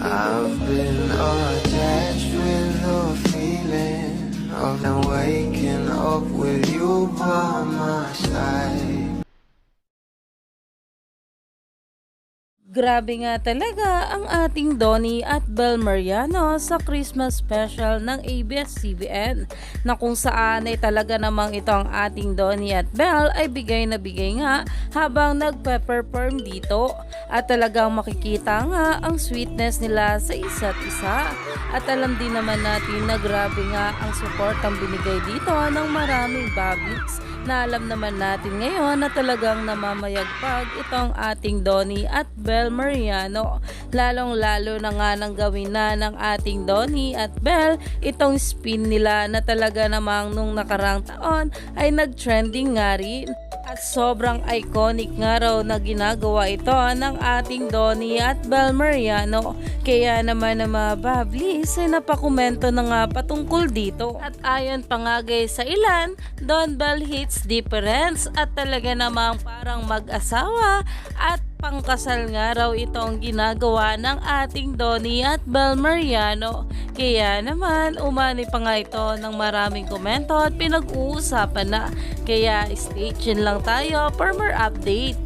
I've been attached with the feeling of waking up with you by my side. Grabe nga talaga ang ating Donnie at Bel Mariano sa Christmas special ng ABS-CBN na kung saan ay talaga namang ito ang ating Donnie at Bel ay bigay na bigay nga habang nagpe-perform dito at talagang makikita nga ang sweetness nila sa isa't isa at alam din naman natin na grabe nga ang support ang binigay dito ng maraming publics na alam naman natin ngayon na talagang namamayagpag itong ating Donnie at Bel Mariano. Lalong-lalo na nga nang gawin na ng ating Donnie at Bel itong spin nila na talaga namang nung nakarang taon ay nag-trending nga rin. At sobrang iconic nga raw na ginagawa ito ng ating Donnie at Bel Mariano. Kaya naman ang mga bablis ay napakomento na nga patungkol dito. At ayon pa nga guys sa ilan, Don Bel hits difference at talaga namang parang mag-asawa at pangkasal nga raw itong ginagawa ng ating Donnie at Bel Mariano. Kaya naman umani pa nga ito ng maraming komento at pinag-uusapan na. Kaya stay tuned lang tayo for more update.